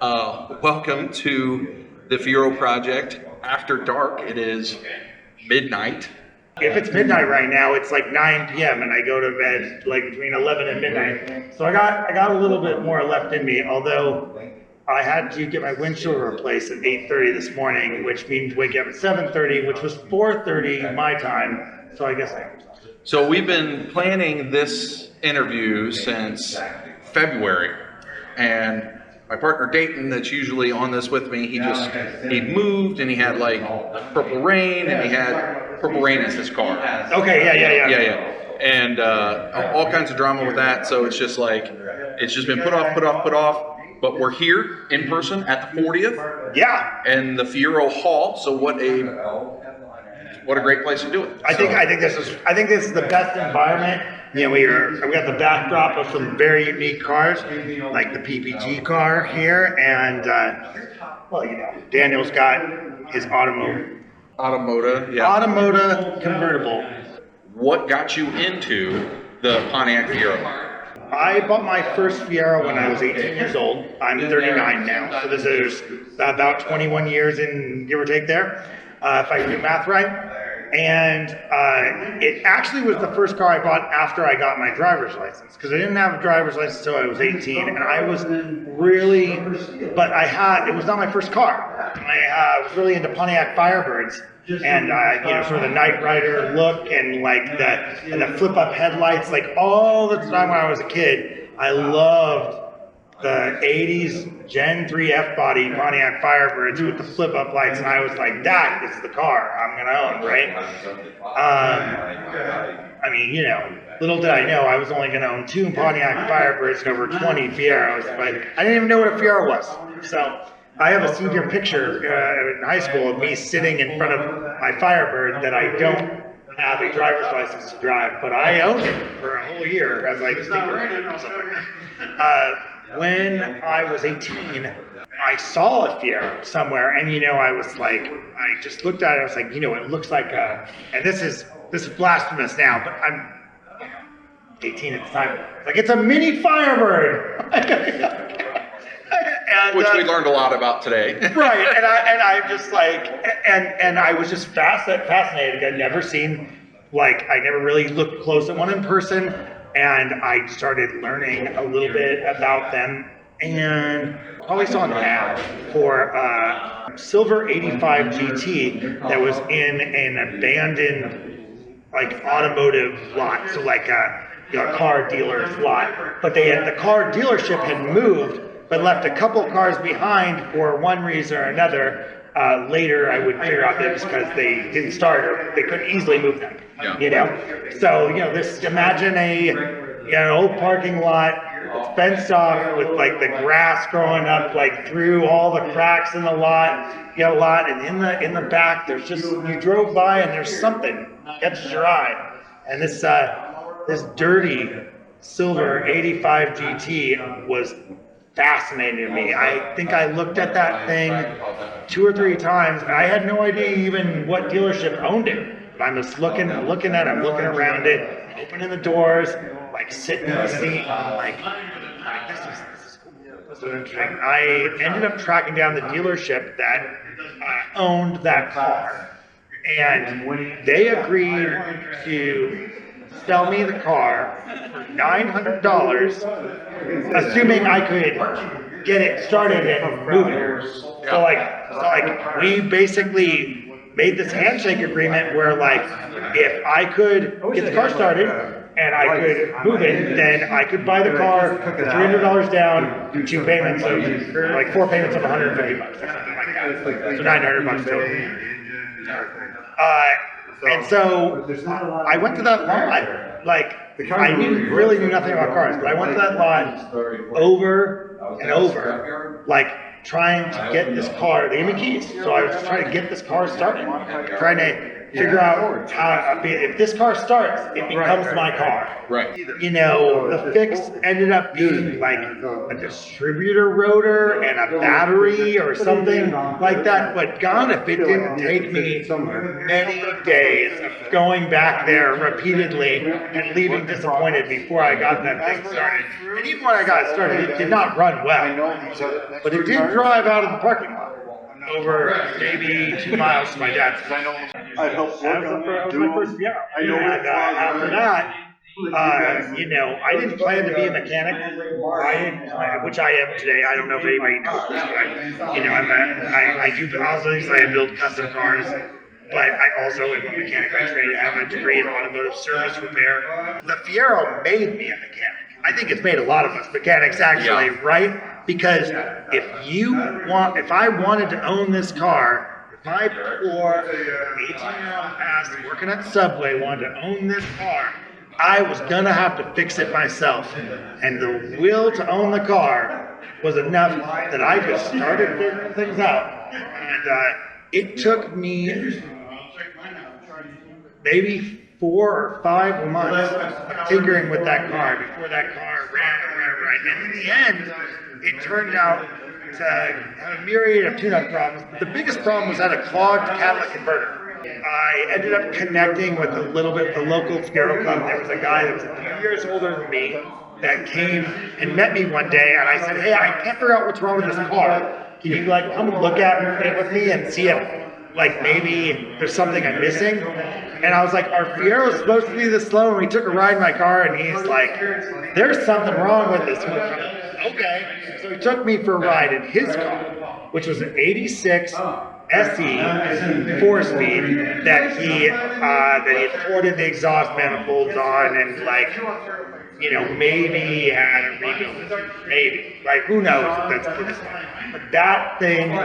Welcome to the Fiero project. After dark, it is midnight. If it's midnight right now, it's like 9 p.m. and I go to bed like between 11 and midnight. So I got a little bit more left in me, although I had to get my windshield replaced at 8:30 this morning, which means waking up at 7:30, which was 4:30 my time. So I guess I am exhausted. So we've been planning this interview since February, and my partner Dayton, that's usually on this with me, he moved and he had like purple rain, and he had purple rain as his car. Okay, yeah. And all kinds of drama with that. So it's just been put off. But we're here in person at the 40th. Yeah. And the Fiero Hall. So what a great place to do it. I think this is the best environment. We got the backdrop of some very unique cars, like the PPG car here, and Daniel's got his Automoda convertible. What got you into the Pontiac Fiero? I bought my first Fiero when I was 18 years old. I'm 39 now, so this is about 21 years in, give or take there, if I do math right. And it actually was the first car I bought after I got my driver's license, because I didn't have a driver's license until I was 18, and I was really, it was not my first car. I was really into Pontiac Firebirds, and sort of the Knight Rider look, and like the flip up headlights, like all the time when I was a kid, I loved the 80s Gen 3 F-body Pontiac Firebirds with the flip-up lights, and I was like, that is the car I'm going to own, right? Little did I know I was only going to own 2 Pontiac Firebirds and over 20 Fieros, but I didn't even know what a Fiero was. So I have a senior picture in high school of me sitting in front of my Firebird that I don't have a driver's license to drive, but I owned it for a whole year as like a sneaker or something. When I was 18, I saw a Fiero somewhere, and I was like, I just looked at it, I was like, it looks like and this is blasphemous now, but I'm 18 at the time. Like, it's a mini Firebird. And, which we learned a lot about today. Right, and I'm just like, and I was just fascinated. I'd never seen, I never really looked close at one in person. And I started learning a little bit about them, and probably saw an ad for a silver 85 GT that was in an abandoned automotive lot, so a car dealer's lot. But the car dealership had moved, but left a couple cars behind for one reason or another. Later, I would figure out that it was because they didn't start, or they couldn't easily move them. Yeah. So imagine an old parking lot, it's fenced off with the grass growing up through all the cracks in the lot. And in the back, there's just, you drove by and there's something catches your eye, and this dirty silver 85 GT was fascinating to me. I think I looked at that thing 2 or 3 times, and I had no idea even what dealership owned it. But I'm just looking at it, looking around it, opening the doors, sitting in the seat. I'm like, this is cool. This is interesting. I ended up tracking down the dealership that owned that car, and they agreed to sell me the car for $900, assuming I could get it started and move it. So we basically made this handshake agreement where if I could get the car started and I could move it, then I could buy the car for $300 down, do 2 payments of 4 payments of $150 or something like that. So $900 total. And so I went to that lot. I really knew nothing about cars, but I went to that lot over and over, trying to get this car. They gave me keys, so I was just trying to get this car started, trying to figure out how, if this car starts, it becomes my car. Right. You know, the fix ended up being like a distributor rotor and a battery or something like that. But God, if it didn't take me many days of going back there repeatedly and leaving disappointed before I got that thing started. And even when I got it started, it did not run well. But it did drive out of the parking lot over maybe 2 miles to my dad's. I'd help That was my first Fiero. And after that, you know, I didn't plan to be a mechanic. I didn't plan, which I am today. I don't know if anybody knows this, but you know, I do also I build custom cars. But I also am a mechanic by trade. I have a degree in automotive service repair. The Fiero made me a mechanic. I think it's made a lot of us mechanics actually, right? Because if I wanted to own this car, if my poor 18-year-old ass working at Subway wanted to own this car, I was gonna have to fix it myself. And the will to own the car was enough that I just started figuring things out. And it took me maybe 4 or 5 months of tinkering with that car before that car ran right. And in the end, it turned out to have a myriad of tune-up problems. But the biggest problem was that a clogged catalytic converter. I ended up connecting with the local Fiero club. There was a guy that was a few years older than me that came and met me one day, and I said, "Hey, I can't figure out what's wrong with this car. Can you like come and look at it with me and see if like maybe there's something I'm missing?" And I was like, "Our Fiero is supposed to be this slow," and we took a ride in my car, and he's like, "There's something wrong with this one." Okay, so he took me for a ride in his car, which was an '86 SE 4-speed that he had ported the exhaust manifolds on, and like, you know, maybe had a rebuild, maybe, like, who knows if that's this one. But that thing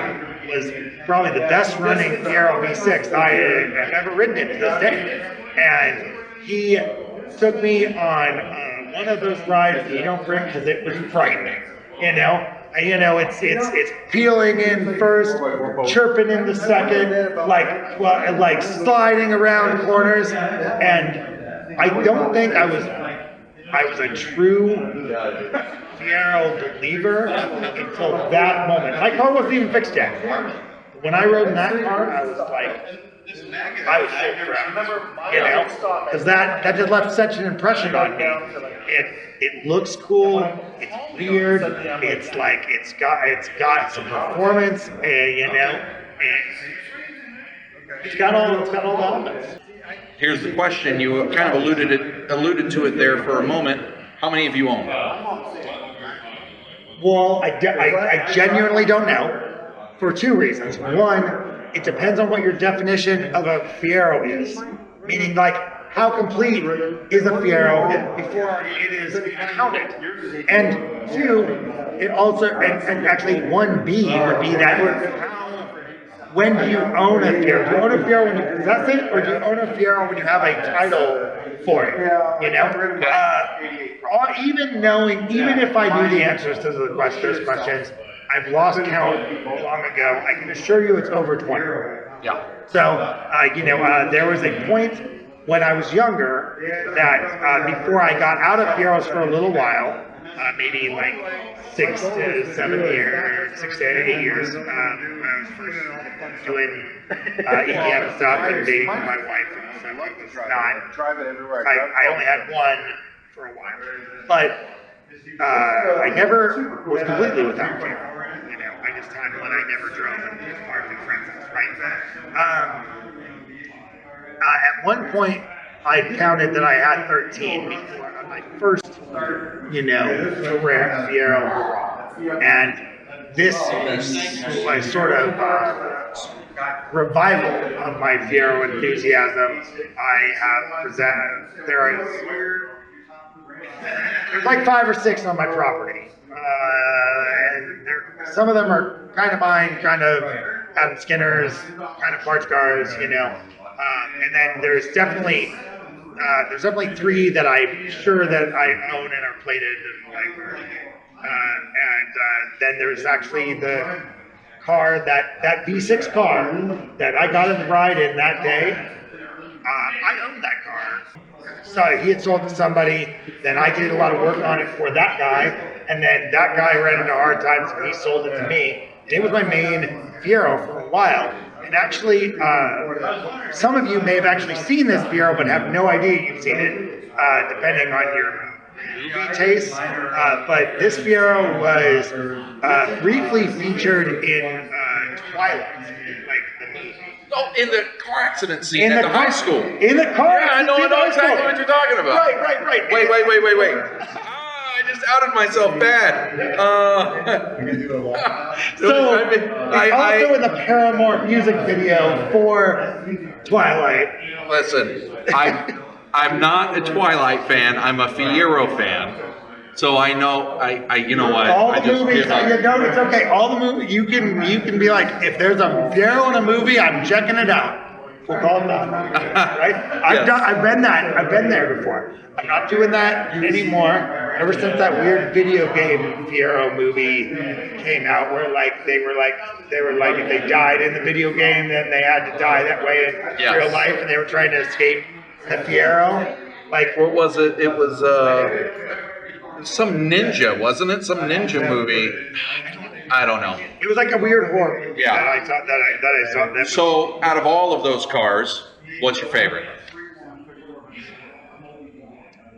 was probably the best running Fiero V6 I have ever ridden it to this day. And he took me on one of those rides, you know, because it was frightening, you know. It's peeling in first, chirping in the second, like sliding around corners, and I don't think I was a true Fiero believer until that moment. My car wasn't even fixed yet. When I rode in that car, I was so proud, you know, because that just left such an impression on me. It looks cool. It's weird. It's like it's got some performance, you know. It's got all the elements. Here's the question. You kind of alluded to it there for a moment. How many of you own? Well, I genuinely don't know for 2 reasons. One, it depends on what your definition of a Fiero is. Meaning, like, how complete is a Fiero before it is counted? And 2, it also, and actually 1B would be that when do you own a Fiero? Do you own a Fiero when you possess it, or do you own a Fiero when you have a title for it? You know? Even if I knew the answers to those questions, I've lost count long ago. I can assure you it's over 20. Yeah. So, there was a point when I was younger that before I got out of Fieros for a little while, maybe like 6 to 7 years, 6 to 8 years, when I was first doing EDM stuff and dating my wife. And so it was not, I only had one for a while. But I never was completely without Fiero. You know, I just had one I never drove and just parked in friends' house, right? At one point, I counted that I had 13 before on my first, rare Fiero. And this was sort of revival of my Fiero enthusiasm. I have presented, there's like 5 or 6 on my property. And some of them are kind of mine, kind of Adam Skinner's, kind of parts cars, you know. And then there's definitely 3 that I'm sure that I own and are plated and then there's actually the car that V6 car that I got in the ride in that day I owned that car. So he had sold it to somebody, then I did a lot of work on it for that guy, and then that guy ran into hard times and he sold it to me. And it was my main Fiero for a while. And actually, some of you may have actually seen this Fiero, but have no idea you've seen it, depending on your movie taste. But this Fiero was briefly featured in Twilight, like the movie. Oh, in the car accident scene at the high school. In the car Yeah, I know exactly what you're talking about. Right. Wait. I just outed myself bad. So, also in the Paramore music video for Twilight. Listen, I'm not a Twilight fan. I'm a Fiero fan. So I know, you know what? All I the just movies, give up. it's okay. All the movies, you can be like, if there's a Fiero in a movie, I'm checking it out. We'll call it that, right? I've been there before. I'm not doing that anymore. Ever since that weird video game Fiero movie came out, where they were like, if they died in the video game, then they had to die that way in real life, and they were trying to escape the Fiero. Like, what was it? It was some ninja, wasn't it? Some ninja movie. I don't know. It was like a weird horror movie Yeah. that I saw. So, out of all of those cars, what's your favorite?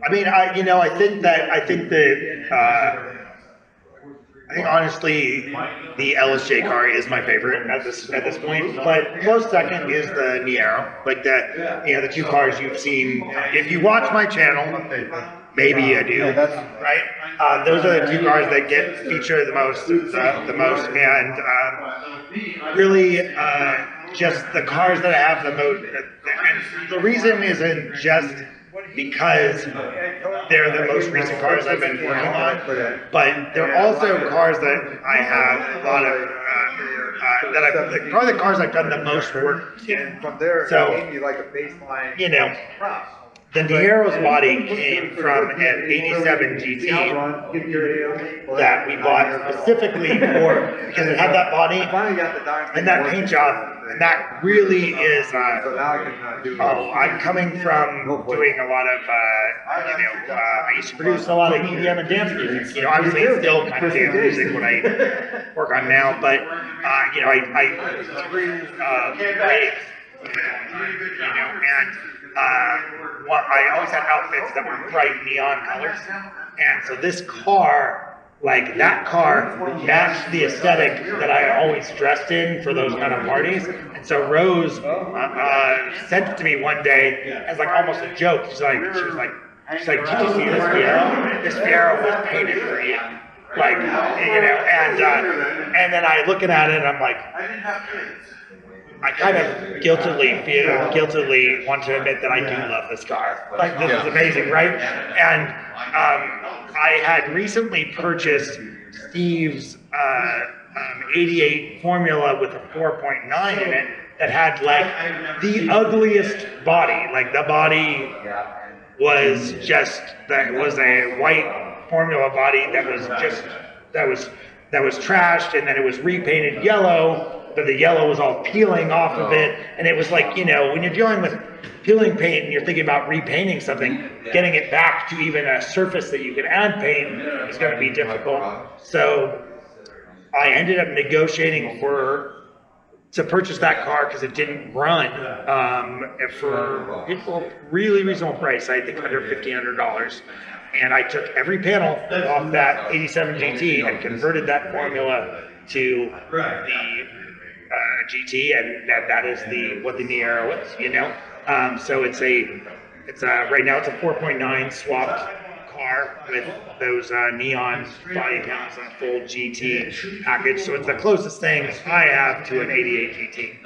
I mean, I think honestly, the LSJ car is my favorite at this point. But close second is the Niero. Like the two cars you've seen. If you watch my channel, maybe you do, right? Those are the two cars that get featured the most, and really just the cars that I have the most. And the reason isn't just because they're the most recent cars I've been working on, but they're also cars that I have a lot of probably the cars I've done the most work in. From there, So, it gave you like a baseline. The Niero's body came from an 87 GT that we bought specifically because it had that body and that paint job, and that really is. I'm coming from doing a lot of, I used to produce a lot of EDM and dance music. Obviously, it's still kind of dance music what I work on now, but I rave, and. I always had outfits that were bright neon colors, and so this car, that car matched the aesthetic that I always dressed in for those kind of parties. And so Rose sent it to me one day as almost a joke. She was like, did you see this Fiero? This Fiero was painted for you. And then I looking at it and I'm like, I kind of guiltily want to admit that I do love this car. This is amazing, right? And I had recently purchased Steve's 88 Formula with a 4.9 in it that had the ugliest body. The body was a white Formula body that was trashed, and then it was repainted yellow. But the yellow was all peeling off of it, and it was when you're dealing with peeling paint and you're thinking about repainting something, getting it back to even a surface that you can add paint is going to be difficult. So I ended up negotiating to purchase that car because it didn't run for a really reasonable price. I think under $1,500. And I took every panel off that 87 GT and converted that Formula to the GT, and that is what the Niero is, so it's right now it's a 4.9 swapped car with those neon body panels and a full GT package. So it's the closest thing I have to an 88 GT.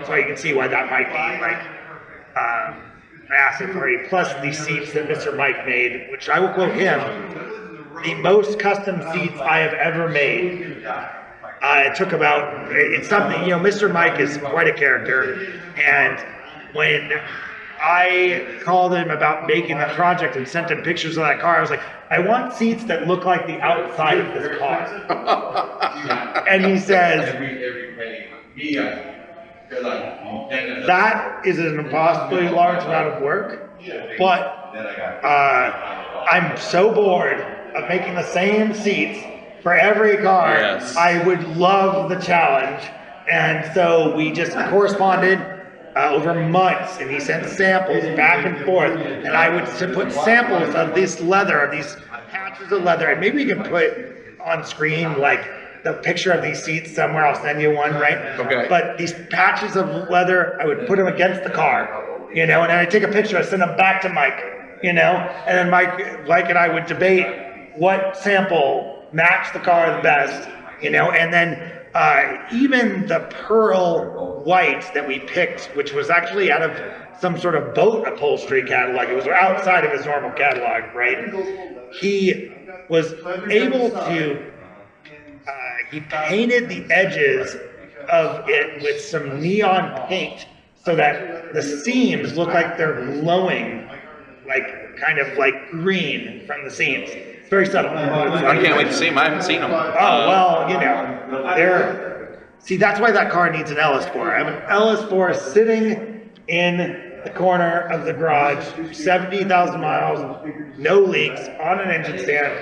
So you can see why that might be massive for you. Plus the seats that Mr. Mike made, which I will quote him, the most custom seats I have ever made. It took it's something, Mr. Mike is quite a character, and when I called him about making the project and sent him pictures of that car, I was like, I want seats that look like the outside of this car. And he says, That is an impossibly large amount of work, but I'm so bored of making the same seats for every car. Yes. I would love the challenge. And so we just corresponded over months, and he sent samples back and forth, and I would put samples of this leather, of these patches of leather, and maybe you can put on screen like the picture of these seats somewhere. I'll send you one, right? Okay. But these patches of leather, I would put them against the car, you know, and then I'd take a picture, I'd send them back to Mike, you know, and then Mike and I would debate what sample matched the car the best, you know, and then even the pearl white that we picked, which was actually out of some sort of boat upholstery catalog, it was outside of his normal catalog, right? He was able to, he painted the edges of it with some neon paint so that the seams look like they're glowing, like kind of like green from the seams. It's very subtle. I can't wait to see them. I haven't seen them. Oh, well, you know, see, that's why that car needs an LS4. I have an LS4 sitting in the corner of the garage, 70,000 miles, no leaks, on an engine stand,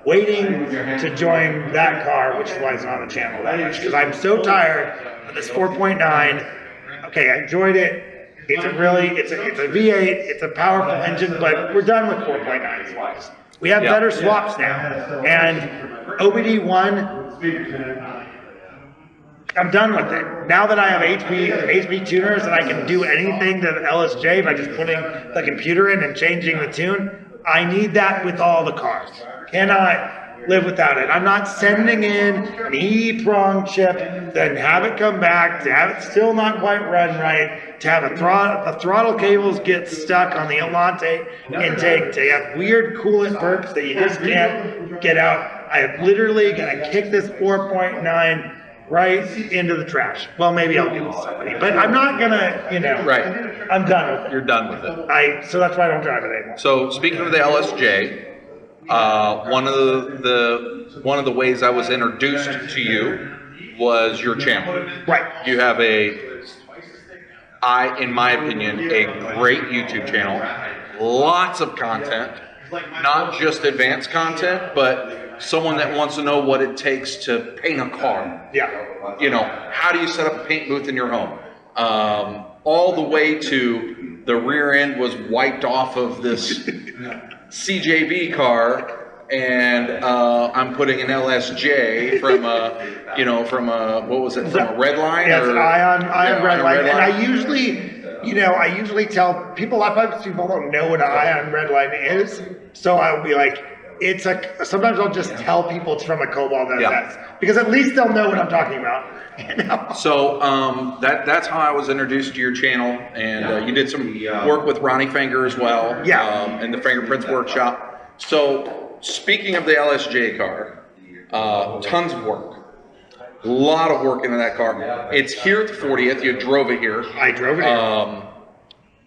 waiting to join that car, which flies on the channel that much, because I'm so tired of this 4.9. Okay, I enjoyed it. It's a V8, it's a powerful engine, but we're done with 4.9 swaps. We have better swaps now. And OBD1, I'm done with it. Now that I have HP tuners and I can do anything to the LSJ by just putting the computer in and changing the tune, I need that with all the cars. Cannot live without it. I'm not sending in an E-prong chip, then have it come back, to have it still not quite run right, to have the throttle cables get stuck on the Elante intake, to have weird coolant burps that you just can't get out. I am literally gonna kick this 4.9 right into the trash. Well, maybe I'll give it to somebody, but I'm not gonna, you know. Right. I'm done with it. You're done with it. So that's why I don't drive it anymore. So speaking of the LSJ, one of the ways I was introduced to you was your channel. Right. You have in my opinion, a great YouTube channel. Lots of content, not just advanced content, but someone that wants to know what it takes to paint a car. Yeah. You know, how do you set up a paint booth in your home? All the way to the rear end was wiped off of this CJB car, and I'm putting an LSJ from what was it, from a red line? Yes, an ion red line. And line. I usually tell people, a lot of people don't know what an ion red line is, so I'll be like, sometimes I'll just tell people it's from a Cobalt SS, because at least they'll know what I'm talking about. You know? So that's how I was introduced to your channel, and you did some work with Ronnie Finger as well, in the Fingerprints Workshop. So speaking of the LSJ car, tons of work, a lot of work into that car. It's here at the 40th. You drove it here. I drove it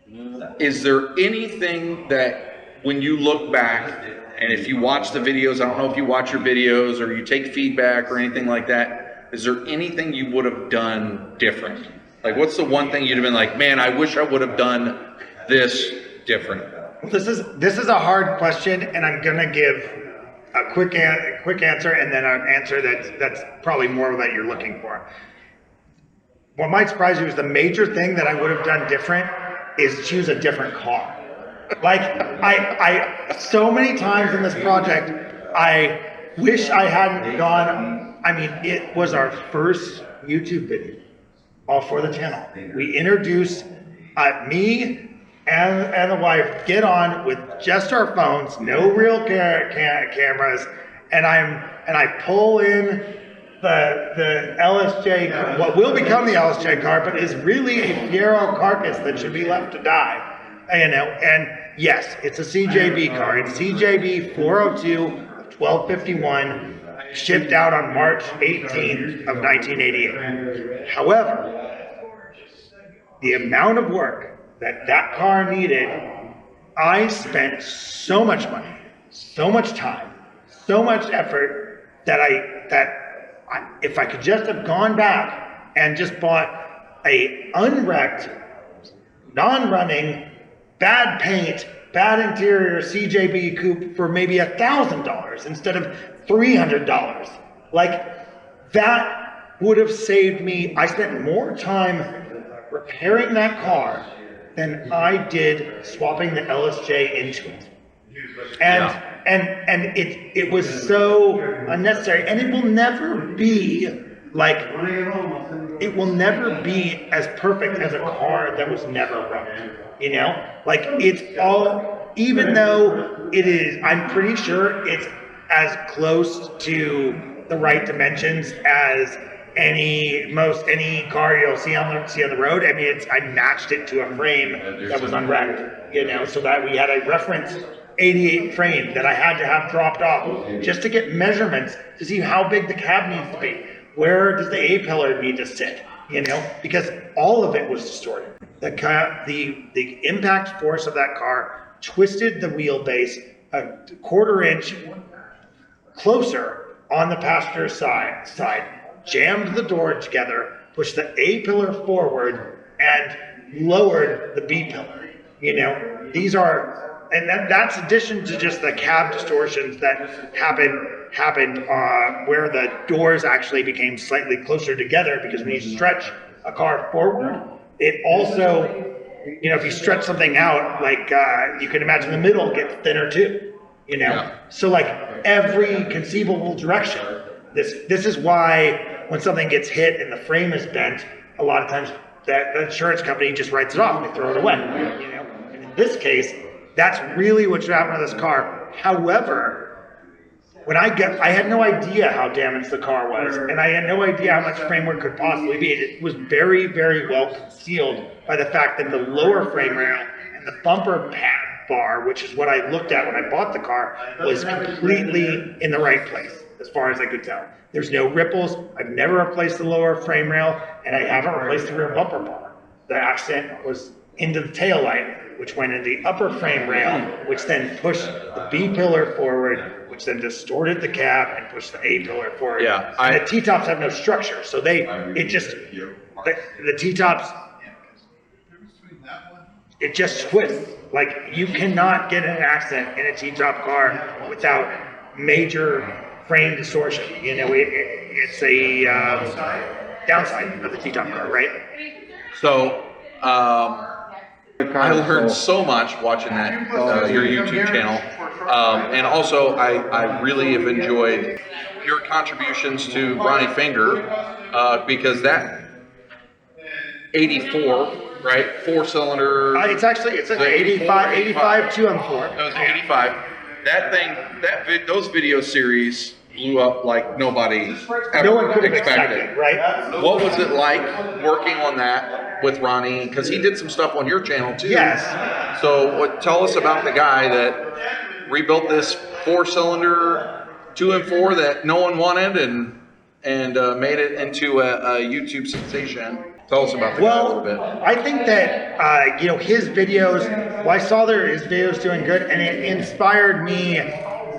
here. Is there anything that when you look back, and if you watch the videos, I don't know if you watch your videos or you take feedback or anything like that, is there anything you would have done different? Like, what's the one thing you'd have been like, man, I wish I would have done this different? This is a hard question, and I'm gonna give a quick answer, and then an answer that's probably more that you're looking for. What might surprise you is the major thing that I would have done different is choose a different car. Like, I so many times in this project, I wish I hadn't gone. I mean, it was our first YouTube video, all for the channel. We introduced me and the wife get on with just our phones, no real cameras, and I pull in the LSJ, what will become the LSJ car, but is really a Fiero carcass that should be left to die. You know, and yes, it's a CJB car. It's CJB 402 1251, shipped out on March 18th of 1988. However, the amount of work that car needed, I spent so much money, so much time, so much effort that if I could just have gone back and just bought a unwrecked, non-running, bad paint, bad interior CJB coupe for maybe $1,000 instead of $300. Like, that would have saved me. I spent more time repairing that car than I did swapping the LSJ into it. And it was so unnecessary, and it will never be like, it will never be as perfect as a car that was never run. You know, like, it's all, even though it is, I'm pretty sure it's as close to the right dimensions as any car you'll see on the road. I mean, I matched it to a frame that was unwrapped, you know, so that we had a reference 88 frame that I had to have dropped off just to get measurements to see how big the cab needs to be. Where does the A-pillar need to sit? You know, because all of it was distorted. The impact force of that car twisted the wheelbase a quarter inch closer on the passenger side, jammed the door together, pushed the A-pillar forward, and lowered the B-pillar. You know, these are, and that's addition to just the cab distortions that happened where the doors actually became slightly closer together, because when you stretch a car forward, it also, you know, if you stretch something out, like you can imagine the middle gets thinner too, you know? Yeah. So like every conceivable direction, this is why when something gets hit and the frame is bent, a lot of times the insurance company just writes it off and they throw it away, you know? And in this case, that's really what should happen to this car. However, when I had no idea how damaged the car was, and I had no idea how much framework could possibly be. It was very, very well concealed by the fact that the lower frame rail and the bumper pad bar, which is what I looked at when I bought the car, was completely in the right place, as far as I could tell. There's no ripples. I've never replaced the lower frame rail, and I haven't replaced the rear bumper bar. The accident was into the taillight, which went into the upper frame rail, which then pushed the B-pillar forward, which then distorted the cab and pushed the A-pillar forward. Yeah, and the T-tops have no structure, so the T-tops, it just twists. Like, you cannot get in an accident in a T-top car without major frame distortion. You know, it's a downside of the T-top car, right? So, I learned so much watching that your YouTube channel, and also I really have enjoyed your contributions to Ronnie Finger, because that 84, right, 4-cylinder. It's an 85 2M4. That was 85. That thing, those video series blew up like nobody ever no one could have expected, right? What was it like working on that with Ronnie? Because he did some stuff on your channel too. Yes. So tell us about the guy that rebuilt this 4-cylinder 2M4 that no one wanted and made it into a YouTube sensation. Tell us about the guy a little bit. I think that his videos. Well, I saw his videos doing good, and it inspired me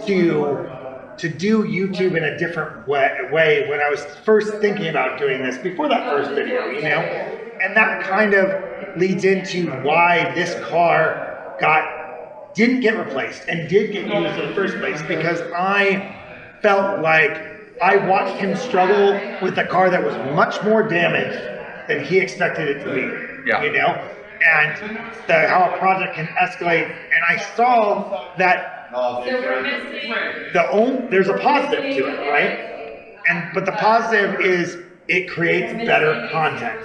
to do YouTube in a different way when I was first thinking about doing this, before that first video, you know? And that kind of leads into why this car didn't get replaced and did get used in the first place, because I felt like I watched him struggle with a car that was much more damaged than he expected it to be, you know? And how a project can escalate. And I saw that there's a positive to it, right? But the positive is it creates better content.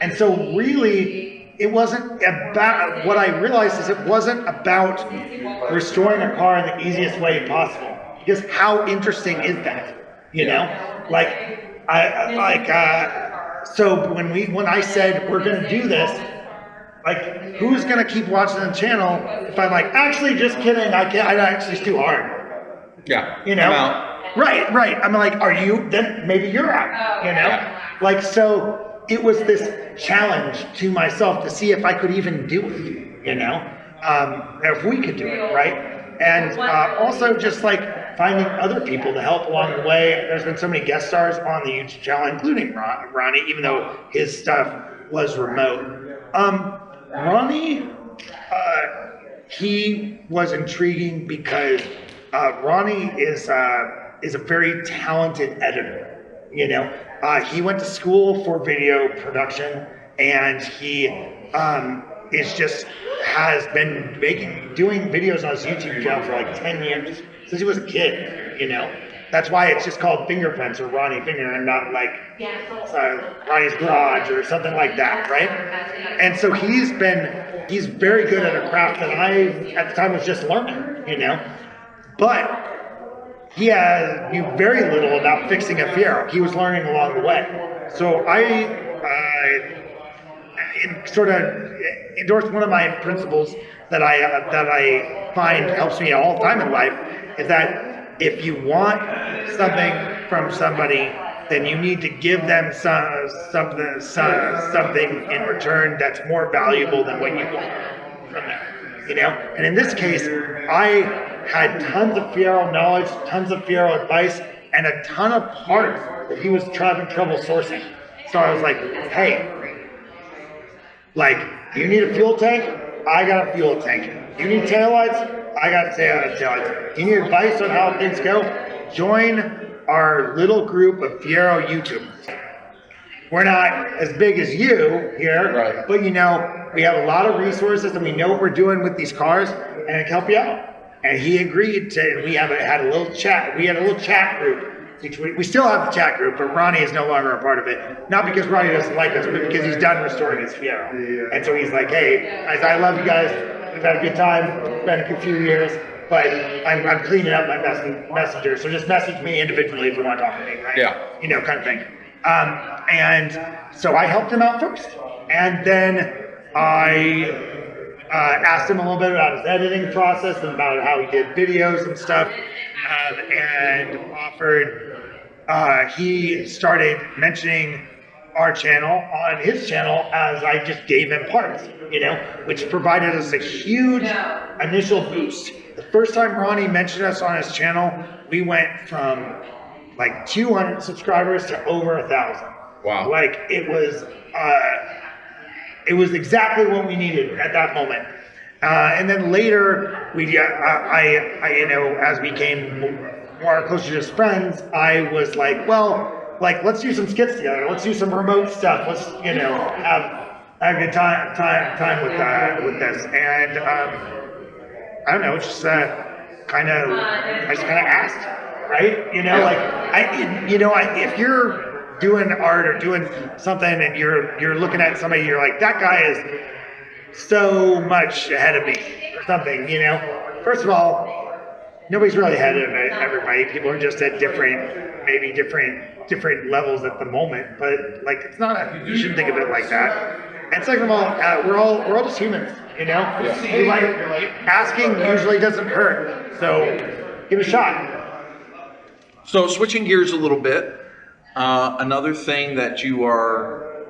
And so really, it wasn't about, what I realized is it wasn't about restoring a car in the easiest way possible. Because how interesting is that? You know? So when I said we're gonna do this, like, who's gonna keep watching the channel if I'm like, actually, just kidding, I can't, it's too hard. Yeah. You know? Right. I'm like, are you, then maybe you're out, you know? Yeah. Like, so it was this challenge to myself to see if I could even do it, you know? If we could do it, right? And also just like finding other people to help along the way. There's been so many guest stars on the YouTube channel, including Ronnie, even though his stuff was remote. Ronnie, he was intriguing because Ronnie is a very talented editor. You know, he went to school for video production, and he has been doing videos on his YouTube channel for like 10 years since he was a kid. You know, that's why it's just called Fingerprints or Ronnie Finger, and not like Ronnie's Garage or something like that, right? And so he's very good at a craft that I at the time was just learning. You know, but he knew very little about fixing a Fiero. He was learning along the way. So I sort of endorsed one of my principles that I find helps me all the time in life, is that if you want something from somebody, then you need to give them something in return that's more valuable than what you want from them. You know, and in this case, I had tons of Fiero knowledge, tons of Fiero advice, and a ton of parts that he was having trouble sourcing. So I was like, hey, like, you need a fuel tank? I got a fuel tank. You need taillights? I got taillights. You need advice on how things go? Join our little group of Fiero YouTubers. We're not as big as you here, right, but you know, we have a lot of resources and we know what we're doing with these cars, and it can help you out. And he agreed to, we had a little chat. We had a little chat group. We still have the chat group, but Ronnie is no longer a part of it. Not because Ronnie doesn't like us, but because he's done restoring his Fiero. And so he's like, hey, guys, I love you guys. We've had a good time. It's been a few years, but I'm cleaning up my messenger. So just message me individually if you want to talk to me, right? Yeah. You know, kind of thing. And so I helped him out first. And then I asked him a little bit about his editing process and about how he did videos and stuff, and he started mentioning our channel on his channel as I just gave him parts, you know, which provided us a huge initial boost. The first time Ronnie mentioned us on his channel, we went from like 200 subscribers to over 1,000. Wow. Like it was exactly what we needed at that moment. And then later, as we came more closer to just friends, I was like, well, like, let's do some skits together. Let's do some remote stuff. Let's, you know, have a good time with this. And I don't know, it's just I just kind of asked, right? You know, like if you're doing art or doing something and you're looking at somebody, you're like, that guy is so much ahead of me or something, you know. First of all, nobody's really ahead of everybody. People are just at different levels at the moment. But like, it's not. You shouldn't think of it like that. And second of all, we're all just humans, you know. Yeah. Asking usually doesn't hurt, so give it a shot. So switching gears a little bit, another thing that you are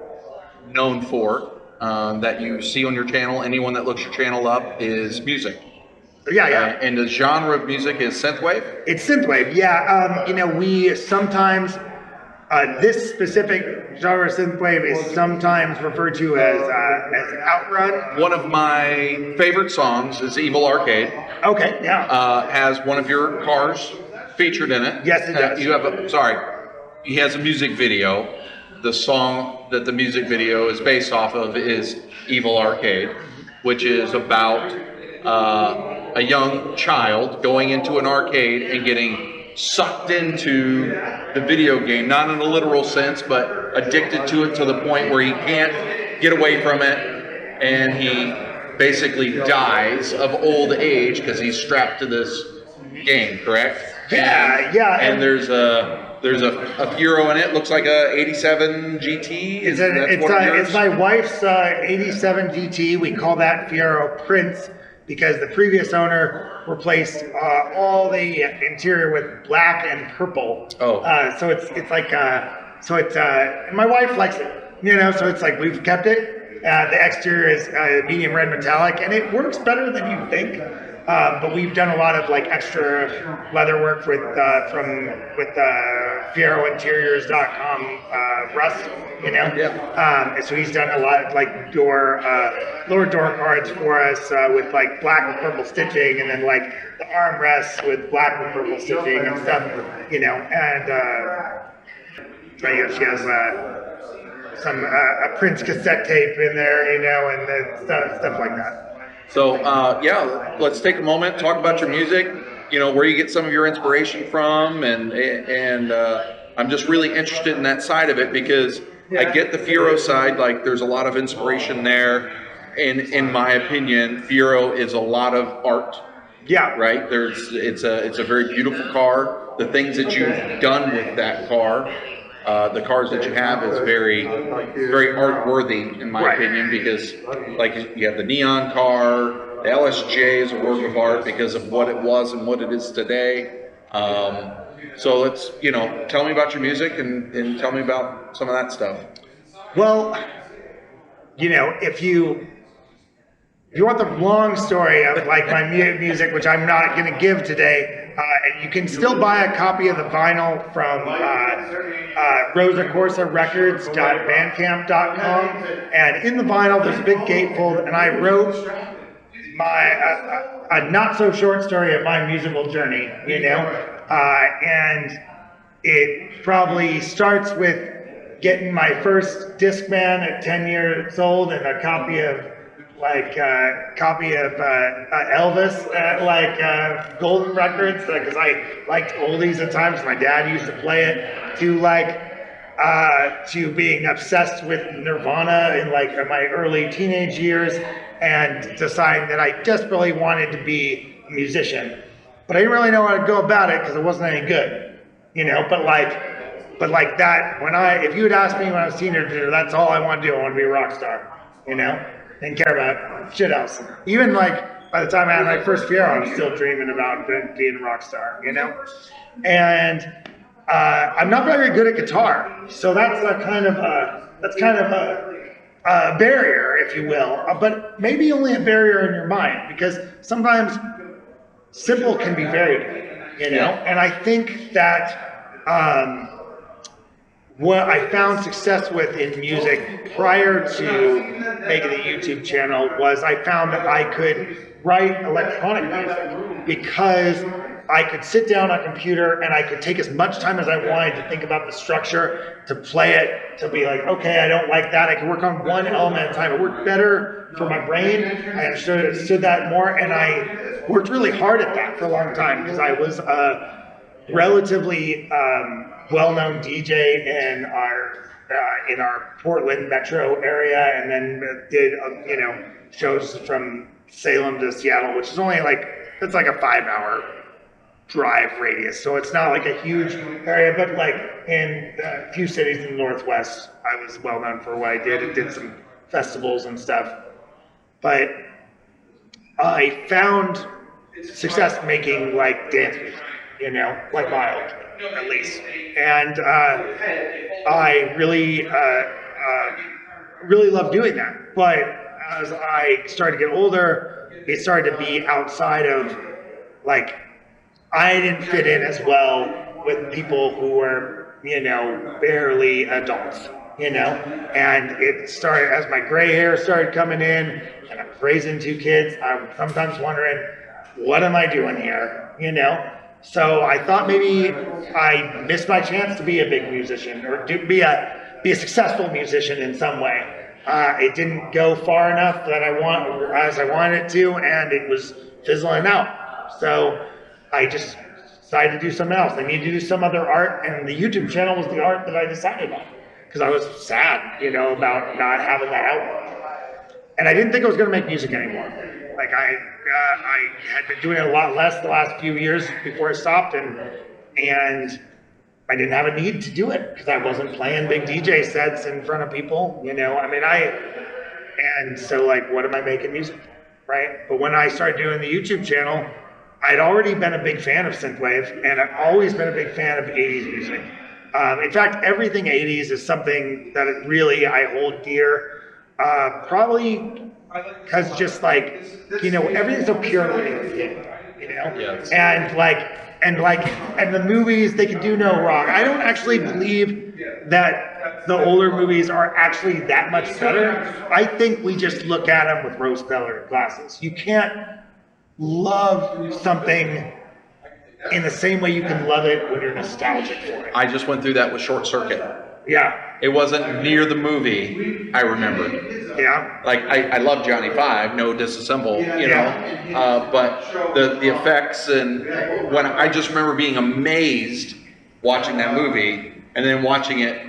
known for, that you see on your channel, anyone that looks your channel up, is music. Yeah. And the genre of music is synthwave? It's synthwave, yeah. You know, we sometimes, this specific genre of synthwave is sometimes referred to as outrun. One of my favorite songs is Evil Arcade. Okay, yeah. Has one of your cars featured in it. Yes, it does. He has a music video. The song that the music video is based off of is Evil Arcade, which is about a young child going into an arcade and getting sucked into the video game, not in a literal sense, but addicted to it to the point where he can't get away from it, and he basically dies of old age because he's strapped to this game, correct? Yeah. And there's a Fiero in it. Looks like a 87 GT. It's my wife's 87 GT. We call that Fiero Prince because the previous owner replaced all the interior with black and purple. Oh. So it's like my wife likes it. You know, so it's like we've kept it. The exterior is medium red metallic, and it works better than you think. But we've done a lot of like extra leather work with Fiero Russ, you know. And so he's done a lot of like lower door cards for us with like black and purple stitching, and then like the armrests with black and purple stitching and stuff, you know. And she has some a Prince cassette tape in there, you know, and stuff like that. So yeah, let's take a moment, talk about your music, you know, where you get some of your inspiration from, and I'm just really interested in that side of it, because I get the Fiero side, like there's a lot of inspiration there, and in my opinion, Fiero is a lot of art. Yeah. Right? It's a very beautiful car. The things that you've done with that car, the cars that you have, is very, very art worthy in my opinion, because like you have the neon car, the LSJ is a work of art because of what it was and what it is today. So let's, you know, tell me about your music and tell me about some of that stuff. Well, you know, if you want the long story of like my music, which I'm not going to give today, you can still buy a copy of the vinyl from rosacorsarecords.bandcamp.com, and in the vinyl there's a big gatefold, and I wrote my a not so short story of my musical journey, you know, and it probably starts with getting my first Discman at 10 years old and a copy of Elvis at Golden Records, because I liked oldies at times. My dad used to play it. To being obsessed with Nirvana in like my early teenage years, and deciding that I desperately wanted to be a musician, but I didn't really know how to go about it because it wasn't any good, you know. But like that, if you had asked me when I was a teenager, that's all I wanted to do. I want to be a rock star, you know. Didn't care about shit else. Even like by the time I had my first Fiero, I was still dreaming about being a rock star, you know. And I'm not very good at guitar, so that's kind of a barrier, if you will. But maybe only a barrier in your mind, because sometimes simple can be very good, you know. And I think that what I found success with in music prior to making the YouTube channel was I found that I could write electronic music, because I could sit down on a computer and I could take as much time as I wanted to think about the structure, to play it, to be like, okay, I don't like that. I could work on one element at a time. It worked better for my brain. I understood that more, and I worked really hard at that for a long time, because I was a relatively well-known DJ in our Portland metro area, and then did shows from Salem to Seattle, which is only it's like a 5-hour drive radius, so it's not like a huge area, but like in a few cities in the Northwest, I was well known for what I did. I did some festivals and stuff, but I found success making like dance music, you know, like mild at least, and I really love doing that. But as I started to get older, it started to be outside of I didn't fit in as well with people who were, you know, barely adults, you know, and it started as my gray hair started coming in, and I'm raising 2 kids. I'm sometimes wondering, what am I doing here, you know? So I thought maybe I missed my chance to be a big musician, or be a successful musician in some way. It didn't go far enough that I wanted it to, and it was fizzling out. So I just decided to do something else. I needed to do some other art, and the YouTube channel was the art that I decided on, because I was sad, you know, about not having that outlet. And I didn't think I was going to make music anymore. Like I had been doing it a lot less the last few years before I stopped, and I didn't have a need to do it because I wasn't playing big DJ sets in front of people, you know. I mean, and so what am I making music for, right? But when I started doing the YouTube channel, I'd already been a big fan of synthwave, and I've always been a big fan of 80s music. In fact, everything 80s is something that really I hold dear. Probably because just like, you know, everything's so purely entertaining, you know? Yes. And the movies, they can do no wrong. I don't actually believe that the older movies are actually that much better. I think we just look at them with rose-colored glasses. You can't love something in the same way you can love it when you're nostalgic for it. I just went through that with Short Circuit. Yeah. It wasn't near the movie I remember. Yeah. Like I love Johnny Five, no disassemble, you know, but the effects and when I just remember being amazed watching that movie and then watching it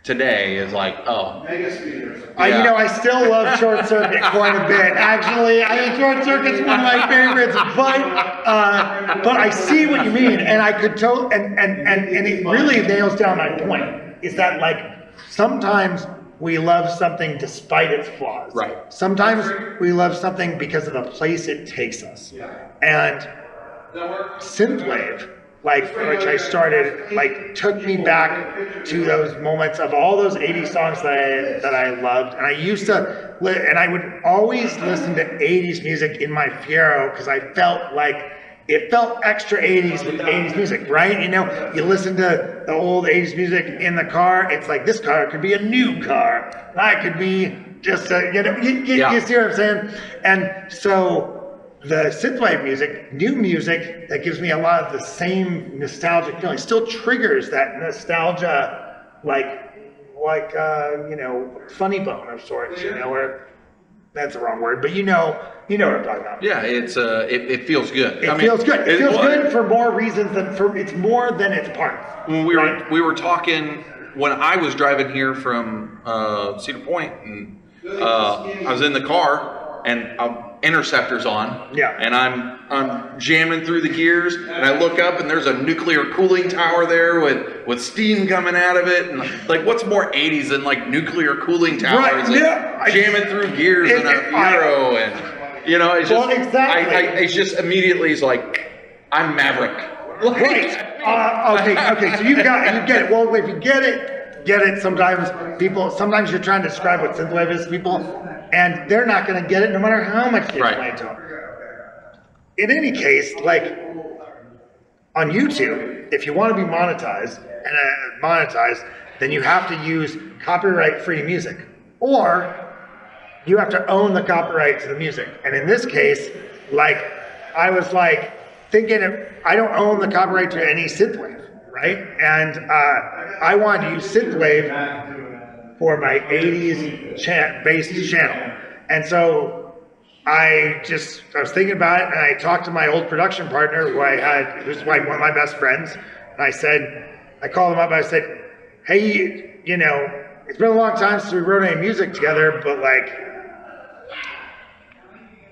today is like, oh. You know, I still love Short Circuit quite a bit. Actually, I think Short Circuit's one of my favorites, but I see what you mean, and I could and it really nails down my point. Is that like sometimes we love something despite its flaws. Right. Sometimes we love something because of the place it takes us. And synthwave, like which I started, like took me back to those moments of all those 80s songs that I loved. And I used to, and I would always listen to 80s music in my Fiero because I felt like it felt extra 80s with the 80s music, right? You know, you listen to the old 80s music in the car, it's like this car could be a new car. I could be just a, you know, you see what I'm saying? And so the synthwave music, new music, that gives me a lot of the same nostalgic feeling, still triggers that nostalgia, like you know, funny bone of sorts, you know, or that's the wrong word, but you know what I'm talking about. Yeah, it's it feels good. It feels good. It feels good for more reasons it's more than its parts. When we were talking when I was driving here from Cedar Point, and I was in the car and Interceptor's on, and I'm jamming through the gears, and I look up and there's a nuclear cooling tower there with steam coming out of it, and like what's more 80s than like nuclear cooling towers, right? Jamming through gears in a Fiero, and you know, it's just exactly. it's just immediately is like I'm Maverick. Right. Okay. So you get it. Well, if you get it. Sometimes you're trying to describe what synthwave is to people, and they're not going to get it no matter how much you explain to them. In any case, like on YouTube, if you want to be monetized, then you have to use copyright-free music, or you have to own the copyright to the music. And in this case, like I was like thinking, I don't own the copyright to any synthwave. Right? And I wanted to use synthwave for my 80s based channel. And so I was thinking about it, and I talked to my old production partner who's like one of my best friends. And I called him up and I said, hey, you know, it's been a long time since we wrote any music together, but like,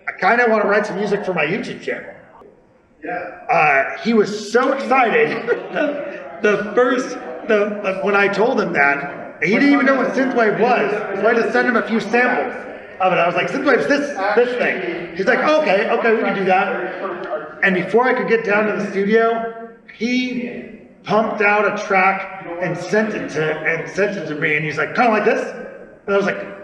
I kind of want to write some music for my YouTube channel. He was so excited. When I told him that, he didn't even know what synthwave was. So I just sent him a few samples of it. I was like, synthwave's this thing. He's like, okay, we can do that. And before I could get down to the studio, he pumped out a track and sent it to me. And he's like, kind of like this. And I was like,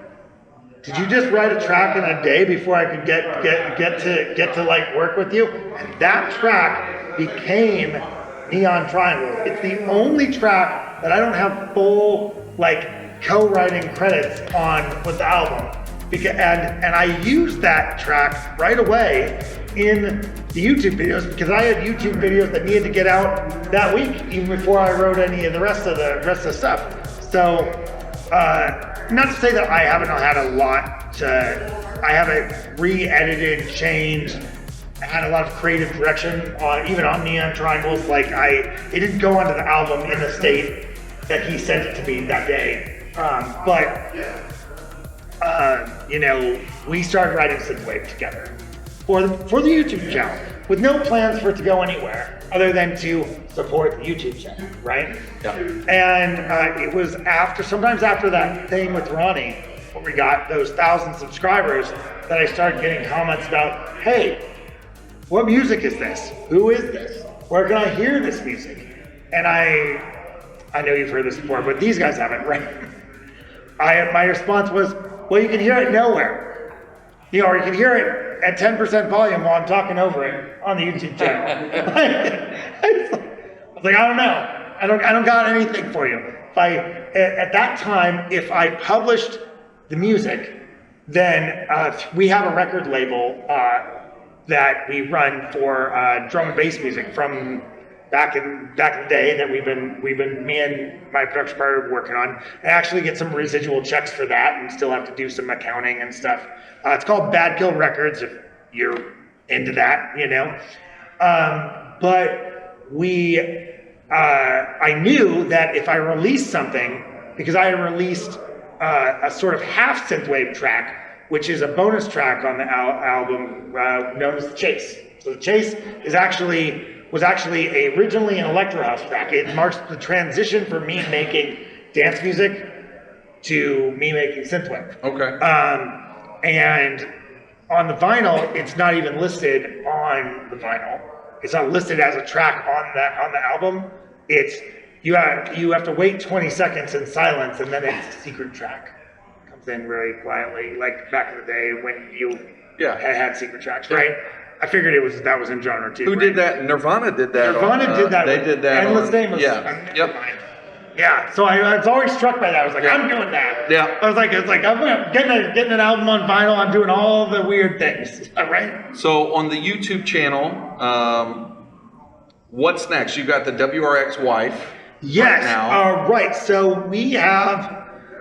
did you just write a track in a day before I could get to like work with you? And that track became Neon Triangle. It's the only track that I don't have full like co-writing credits on with the album. And I used that track right away in the YouTube videos because I had YouTube videos that needed to get out that week, even before I wrote any of the rest of the stuff. So not to say that I haven't had a lot I haven't re-edited, changed, had a lot of creative direction even on Neon Triangles. Like it didn't go onto the album in the state that he sent it to me that day. You know, we started writing synthwave together for the YouTube channel with no plans for it to go anywhere other than to support the YouTube channel, right? Yeah. And it was sometimes after that thing with Ronnie, when we got those 1,000 subscribers, that I started getting comments about, hey, what music is this? Who is this? Where can I hear this music? And I know you've heard this before, but these guys haven't, right? My response was, well, you can hear it nowhere. or you can hear it at 10% volume while I'm talking over it on the YouTube channel. I was like, I don't know. I don't got anything for you. At that time, if I published the music, then we have a record label that we run for drum and bass music from back in the day that we've been me and my production partner working on. I actually get some residual checks for that and still have to do some accounting and stuff. It's called Bad Kill Records if you're into that, But I knew that if I released something, because I had released a sort of half synthwave track, which is a bonus track on the album known as The Chase. So The Chase was actually originally an electro house track. It marks the transition from me making dance music to me making synthwave. Okay. And on the vinyl, it's not even listed on the vinyl. It's not listed as a track on the album. It's you have to wait 20 seconds in silence, and then it's a secret track. It comes in very quietly, like back in the day when you had secret tracks, right? I figured that was in genre too. Who did that? Nirvana did that. Nirvana did that. They did that. Endless Nameless. Yeah. Yep. Yeah. So I was always struck by that. I was like, I'm doing that. Yeah. I was like, I'm getting an album on vinyl. I'm doing all the weird things. All right. So on the YouTube channel, what's next? You got the WRX wife. Yes. Right now. Right.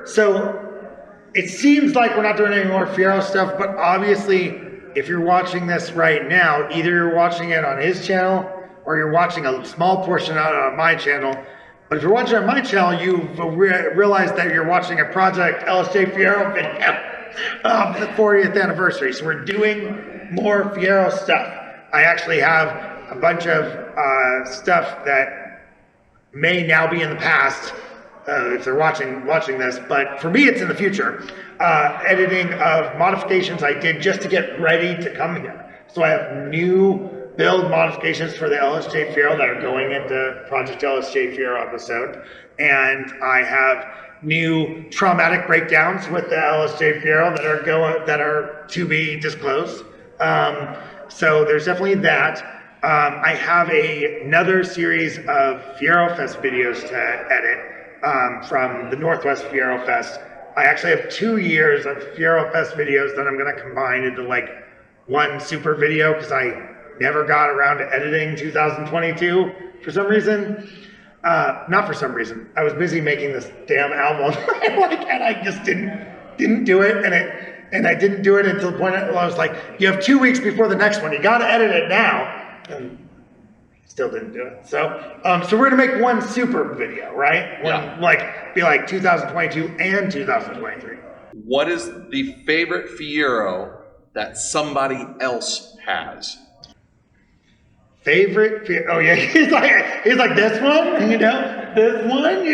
So it seems like we're not doing any more Fiero stuff, but obviously, if you're watching this right now, either you're watching it on his channel or you're watching a small portion on my channel. But if you're watching on my channel, you've realized that you're watching a Project LSJ Fiero video of the 40th anniversary. So we're doing more Fiero stuff. I actually have a bunch of stuff that may now be in the past if they're watching this, but for me it's in the future. Editing of modifications I did just to get ready to come here. So I have new build modifications for the LSJ Fiero that are going into Project LSJ Fiero episode, and I have new traumatic breakdowns with the LSJ Fiero that are to be disclosed. So there's definitely that. I have another series of Fiero Fest videos to edit from the Northwest Fiero Fest. I actually have 2 years of Fiero Fest videos that I'm going to combine into like one super video because I never got around to editing 2022 for some reason. Not for some reason. I was busy making this damn album and I just didn't do it. And I didn't do it until the point where I was like, you have 2 weeks before the next one. You got to edit it now. And still didn't do it. So we're gonna make one super video, right? Be like 2022 and 2023. What is the favorite Fiero that somebody else has? Favorite Fiero? Oh yeah, he's like this one, this one,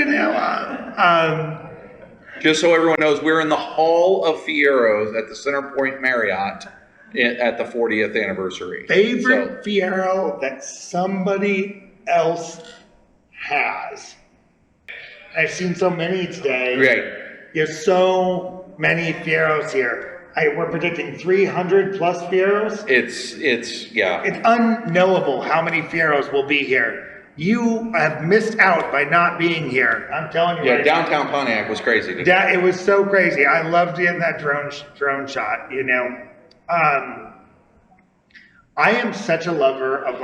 Just so everyone knows, we're in the Hall of Fieros at the Centerpoint Marriott at the 40th anniversary. Favorite Fiero that somebody else has. I've seen so many today. Right. There's so many Fieros here. We're predicting 300 plus Fieros. It's unknowable how many Fieros will be here. You have missed out by not being here. I'm telling you. Yeah, downtown Pontiac was crazy today. It was so crazy. I loved getting that drone shot. I am such a lover of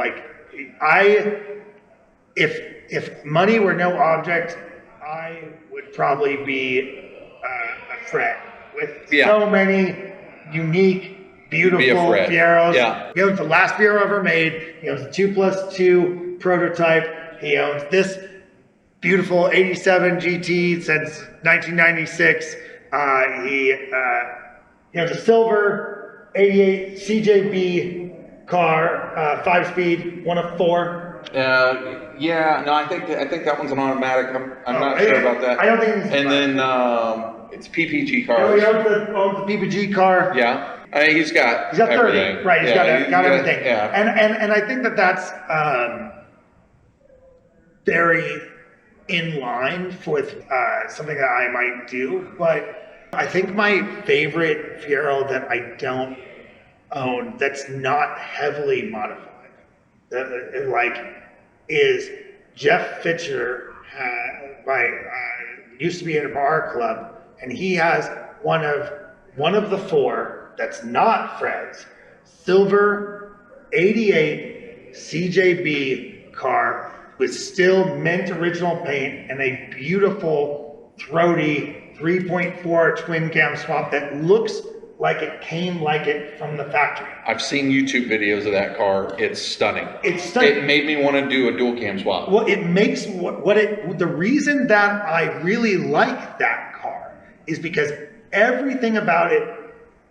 if money were no object, I would probably be a Fred with so many unique, beautiful Fieros. Yeah. He owns the last Fiero ever made. He owns the 2+2 prototype. He owns this beautiful 87 GT since 1996. He owns a silver 88 CJB car, 5-speed, 1 of 4. I think that one's an automatic. I'm not sure about that. I don't think it's and then it's PPG cars. Oh, he owns the PPG car. Yeah. He's got 30. everything. Right, he's got everything. Yeah. And I think that's very in line with something that I might do. But I think my favorite Fiero that I don't own, that's not heavily modified, is Jeff Fitcher, used to be in a bar club, and he has one of the four that's not Fred's silver '88 CJB car with still mint original paint and a beautiful throaty 3.4 twin cam swap that looks like it came from the factory. I've seen YouTube videos of that car. It's stunning. It's stunning. It made me want to do a dual cam swap. Well, it makes the reason that I really like that car is because everything about it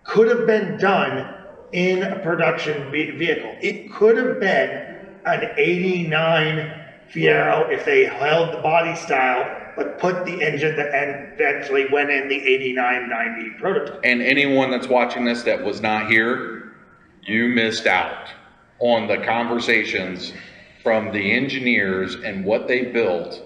could have been done in a production vehicle. It could have been an '89 Fiero if they held the body style, but put the engine that eventually went in the '89-90 prototype. And anyone that's watching this that was not here, you missed out on the conversations from the engineers and what they built.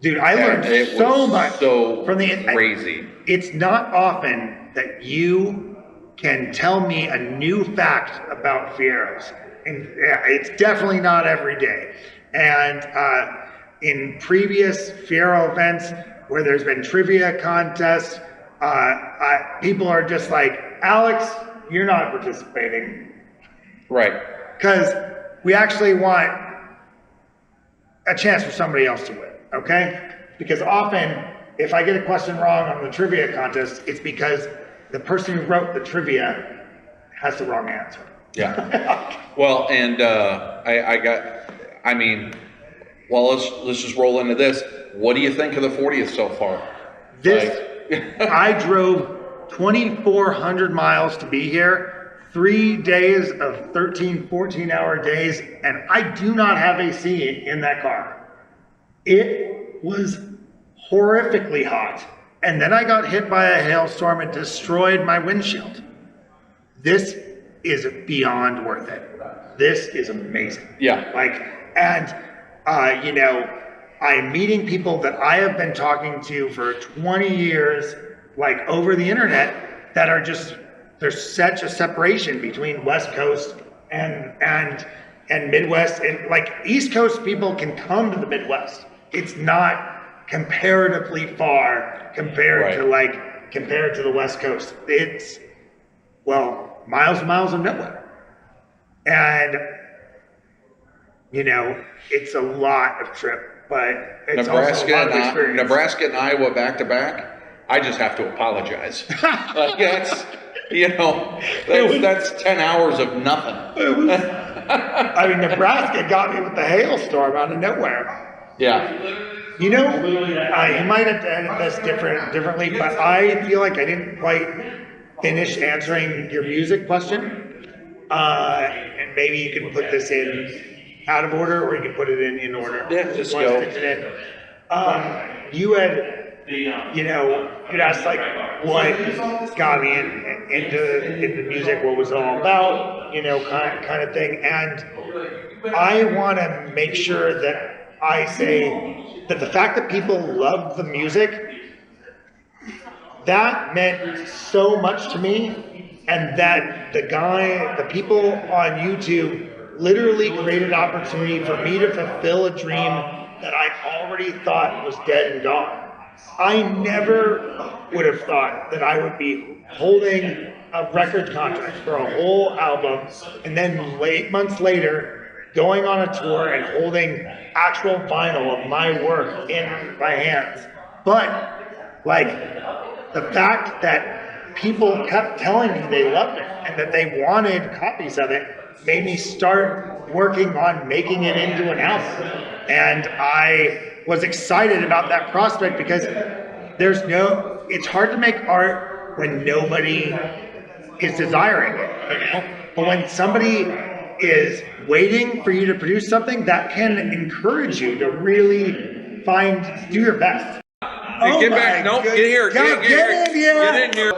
Dude, I learned so much from the crazy. It's not often that you can tell me a new fact about Fieros, and it's definitely not every day. And in previous Fiero events where there's been trivia contests, people are just like, Alex, you're not participating. Right. Because we actually want a chance for somebody else to win, okay? Because often, if I get a question wrong on the trivia contest, it's because the person who wrote the trivia has the wrong answer. Yeah. Well, and let's just roll into this. What do you think of the 40th so far? I drove 2,400 miles to be here, 3 days of 13, 14-hour days, and I do not have AC in that car. It was horrifically hot. And then I got hit by a hailstorm and destroyed my windshield. This is beyond worth it. This is amazing. Yeah. I'm meeting people that I have been talking to for 20 years, over the internet, that are just, there's such a separation between West Coast and Midwest. And East Coast people can come to the Midwest. It's not comparatively far compared to the West Coast. It's, miles and miles of nowhere. And, it's a lot of trip, but it's also a lot of experience. Nebraska and Iowa back to back, I just have to apologize. That's 10 hours of nothing. Nebraska got me with the hailstorm out of nowhere. Yeah. You might have done this differently, but I feel like I didn't quite finish answering your music question. And maybe you can put this in out of order, or you can put it in order. Yeah, just go. You had, you'd asked what got me into music, what was it all about, kind of thing. And I want to make sure that I say that the fact that people love the music, that meant so much to me, and that the people on YouTube literally created an opportunity for me to fulfill a dream that I already thought was dead and gone. I never would have thought that I would be holding a record contract for a whole album, and then 8 months later going on a tour and holding actual vinyl of my work in my hands. But the fact that people kept telling me they loved it and that they wanted copies of it made me start working on making it into an album. And I was excited about that prospect because it's hard to make art when nobody is desiring it, But when somebody is waiting for you to produce something, that can encourage you to really do your best. Get back. Nope. Get here. Get in here.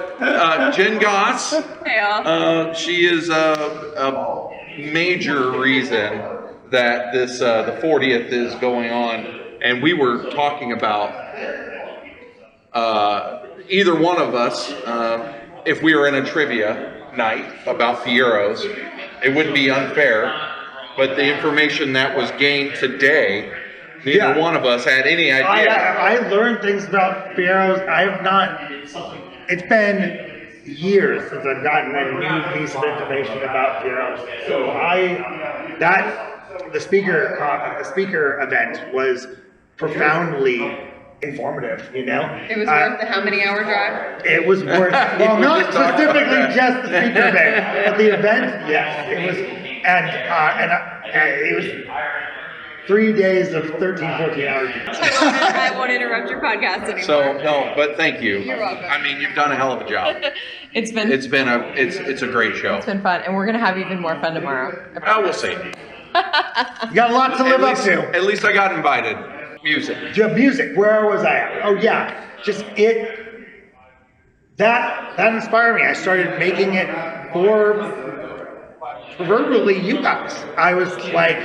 Jen Goss. Yeah. She is a major reason that this the 40th is going on, and we were talking about either one of us, if we were in a trivia night about Fieros, it wouldn't be unfair. But the information that was gained today, neither one of us had any idea. I learned things about Fieros. I have not. It's been years since I've gotten a new piece of information about Fiero. So the speaker event was profoundly informative, you know? It was worth the how many hour drive? It was worth, well, not specifically just the speaker event, but the event, yes. It was, and it was 3 days of 13, 14 hours. I won't interrupt your podcast anymore. So, no, but thank you. You're welcome. I mean, you've done a hell of a job. It's It's a great show. been fun, and we're gonna have even more fun tomorrow. We'll see. You got a lot to live up to. At least I got invited. Music. Music, where was I at? Oh yeah, just that inspired me. I started making it for proverbially you guys. I was like,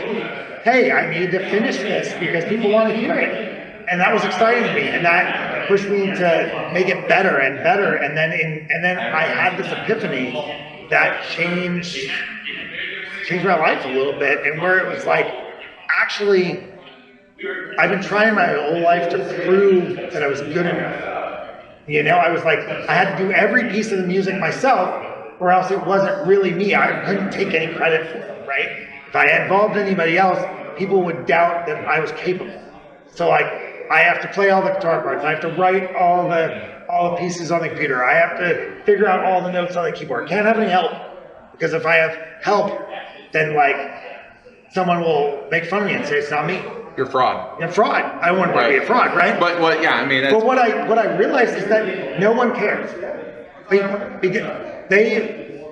hey, I need to finish this because people want to hear it. And that was exciting to me, and that pushed me to make it better and better. And then I had this epiphany that changed my life a little bit, and where it was like, actually, I've been trying my whole life to prove that I was good enough. You know, I was like, I had to do every piece of the music myself, or else it wasn't really me. I couldn't take any credit for it, right? If I involved anybody else, people would doubt that I was capable. So like, I have to play all the guitar parts. I have to write all the pieces on the computer. I have to figure out all the notes on the keyboard. Can't have any help, because if I have help, then like someone will make fun of me and say it's not me. You're a fraud. You're a fraud. I want to be a fraud, right? But yeah, I mean. But what I realized is that no one cares.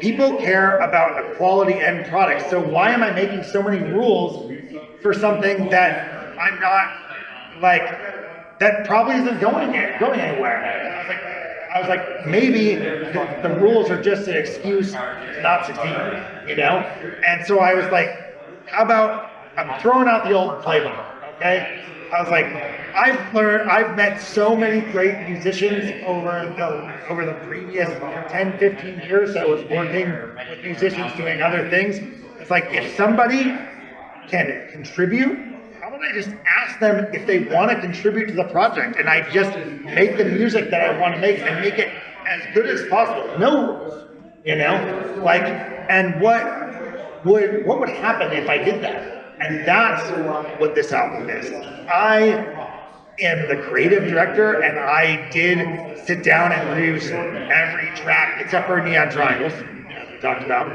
People care about a quality end product. So why am I making so many rules for something that I'm not like, that probably isn't going anywhere? I was like, maybe the rules are just an excuse to not succeed, you know? And so I was like, how about I'm throwing out the old playbook, okay? I was like, I've met so many great musicians over the previous 10, 15 years. I was working with musicians doing other things. It's like, if somebody can contribute, how about I just ask them if they want to contribute to the project, and I just make the music that I want to make and make it as good as possible. No rules, you know? Like, and what would happen if I did that? And that's what this album is. I am the creative director, and I did sit down and produce every track except for Neon Triangles, as we talked about.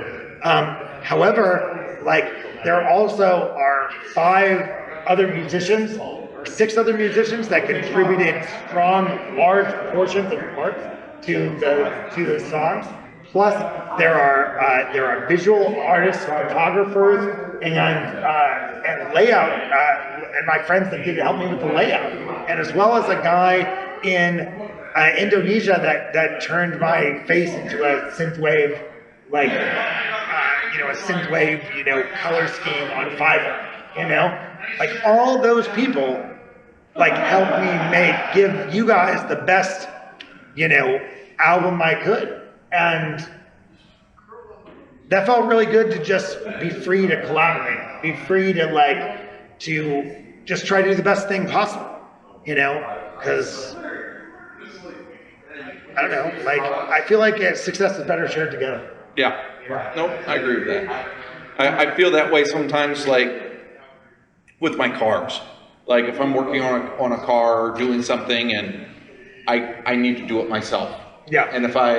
However, like, there also are 5 other musicians, or 6 other musicians that contributed strong, large portions of parts to the songs. Plus, there are visual artists, photographers, and layout, and my friends that did help me with the layout, and as well as a guy in Indonesia that turned my face into a synthwave, like a synthwave, color scheme on Fiverr. Like all those people, like helped me give you guys the best, album I could. And that felt really good to just be free to collaborate, be free to to just try to do the best thing possible, because I don't know, I feel like success is better shared together. Yeah, nope, I agree with that. I feel that way sometimes, with my cars. Like if I'm working on a car or doing something and I need to do it myself. Yeah. And if I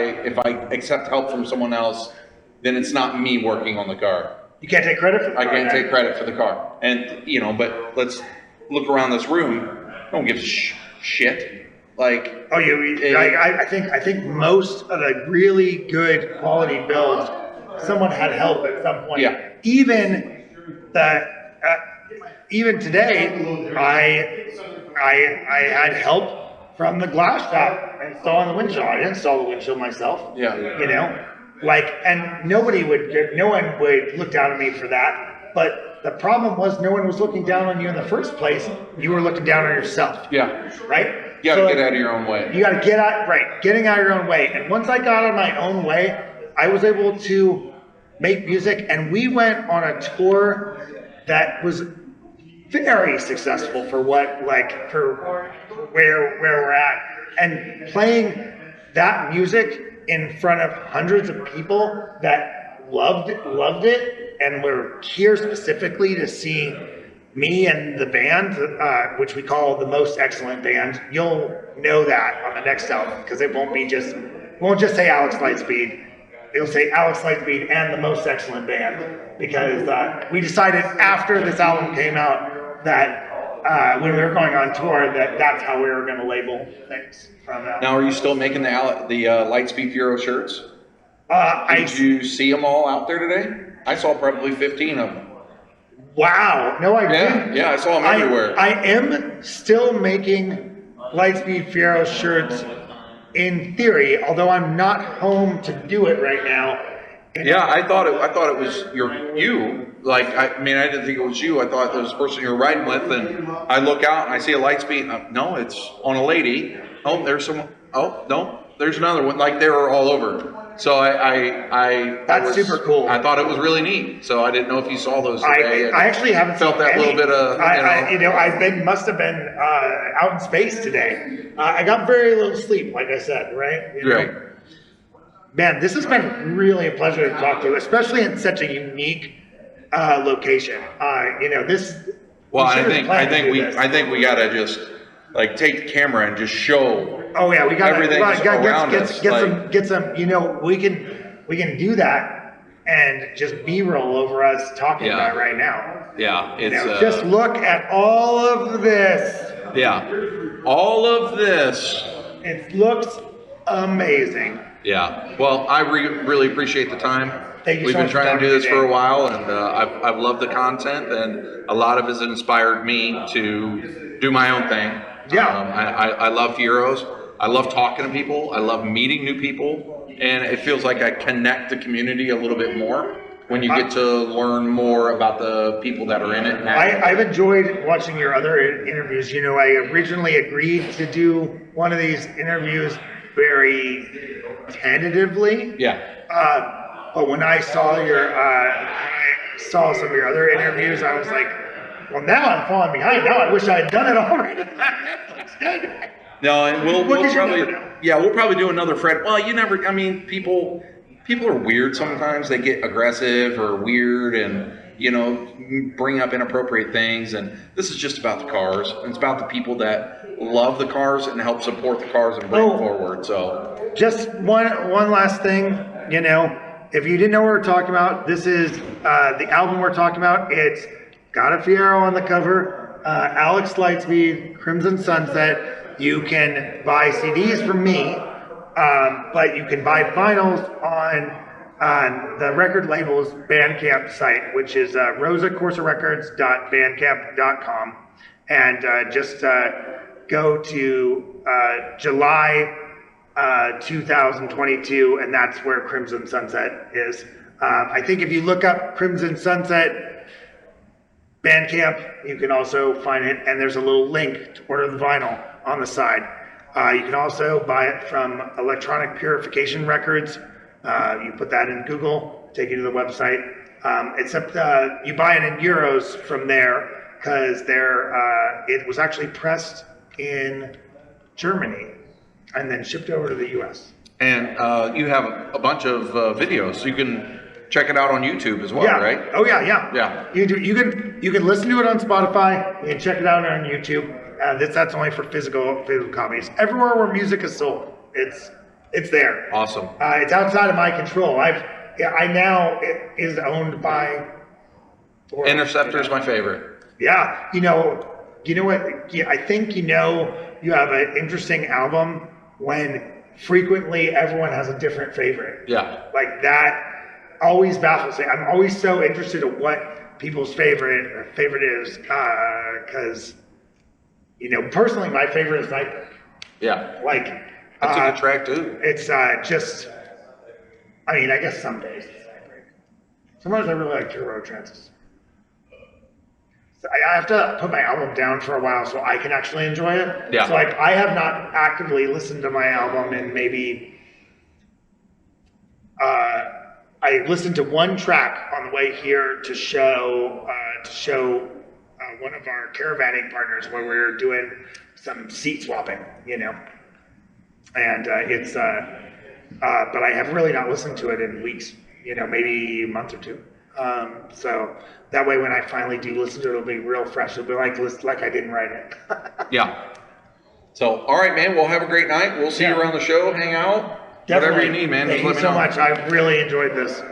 accept help from someone else, then it's not me working on the car. You can't take credit for the car. I can't take credit for the car. And, but let's look around this room. No one gives a shit. I think most of the really good quality builds, someone had help at some point. Yeah. Even today, I had help from the glass shop installing the windshield. I didn't install the windshield myself. Yeah. And no one would look down on me for that. But the problem was no one was looking down on you in the first place. You were looking down on yourself. Yeah. Right? You got to So, get like, out of your own way. You got to get out, right, getting out of your own way. And once I got out of my own way, I was able to make music, and we went on a tour that was very successful for for where we're at. And playing that music in front of hundreds of people that loved it, and were here specifically to see me and the band, which we call the Most Excellent Band. You'll know that on the next album, because it won't just say Alex Lightspeed. It'll say Alex Lightspeed and the Most Excellent Band, because we decided after this album came out that when we were going on tour, that's how we were going to label things from that. Now, are you still making the Lightspeed Fiero shirts? Did you see them all out there today? I saw probably 15 of them. Wow. No, I didn't. Yeah, I saw them everywhere. I am still making Lightspeed Fiero shirts in theory, although I'm not home to do it right now. Yeah, I thought it was you. Like, I didn't think it was you. I thought it was the person you were riding with, and I look out and I see a Lightspeed. No, it's on a lady. Oh, there's someone. Oh, no, there's another one. Like, they were all over. So That's super cool. I thought it was really neat. So I didn't know if you saw those today. I actually haven't felt seen that any. little bit of. Must have been out in space today. I got very little sleep, like I said, right? Right. Man, this has been really a pleasure to talk to you, especially in such a unique location. This. Well, I think we gotta just like take the camera and just show. Oh yeah, we got everything around us. Get some. We can do that and just B-roll over us talking about it right now. Yeah, it's just look at all of this. Yeah, all of this. It looks amazing. Yeah. Well, I really appreciate the time. Thank you We've so been much trying to do this today. for a while, and I've loved the content, and a lot of it has inspired me to do my own thing. Yeah. I love Fieros. I love talking to people. I love meeting new people, and it feels like I connect the community a little bit more when you get to learn more about the people that are in it. I've enjoyed watching your other interviews. I originally agreed to do one of these interviews very tentatively. Yeah. But when I saw some of your other interviews, I was like, well, now I'm falling behind. Now I wish I had done it already. No, and we'll probably do another Fred. Well, you never. I mean, people are weird sometimes. They get aggressive or weird, and bring up inappropriate things. And this is just about the cars. It's about the people that love the cars and help support the cars and bring it forward. So, just one last thing. If you didn't know what we're talking about, this is the album we're talking about. It's got a Fiero on the cover. Alex Lightspeed, Crimson Sunset. You can buy CDs from me, but you can buy vinyls on the record label's Bandcamp site, which is rosacorsarecords.bandcamp.com, and just go to July 2022, and that's where Crimson Sunset is. I think if you look up Crimson Sunset Bandcamp, you can also find it, and there's a little link to order the vinyl on the side. You can also buy it from Electronic Purification Records. You put that in Google, take you to the website. Except you buy it in euros from there, because it was actually pressed in Germany and then shipped over to the U.S. And you have a bunch of videos, so you can check it out on YouTube as well, right? Oh yeah. You can listen to it on Spotify. You can check it out on YouTube. That's only for physical copies. Everywhere where music is sold, it's there. Awesome. It's outside of my control. It is owned by. Interceptor's my favorite. Yeah, you know what? I think you have an interesting album when frequently everyone has a different favorite. Yeah. Like that always baffles me. I'm always so interested in what people's favorite is, because personally my favorite is Nightbreak. Yeah. Like that's a good track too. It's just, I guess some days it's Nightbreak. Sometimes I really like Two Road Trances. I have to put my album down for a while so I can actually enjoy it. Yeah. So like I have not actively listened to my album in maybe I listened to one track on the way here to show one of our caravanning partners where we were doing some seat swapping, you know. And but I have really not listened to it in weeks, you know, maybe a month or two. So that way, when I finally do listen to it, it'll be real fresh. It'll be like I didn't write it. Yeah. So, all right, man. Well, have a great night. We'll see you around the show. Hang out. Definitely. Whatever you need, man. Thank Just you let me so know. much. I really enjoyed this.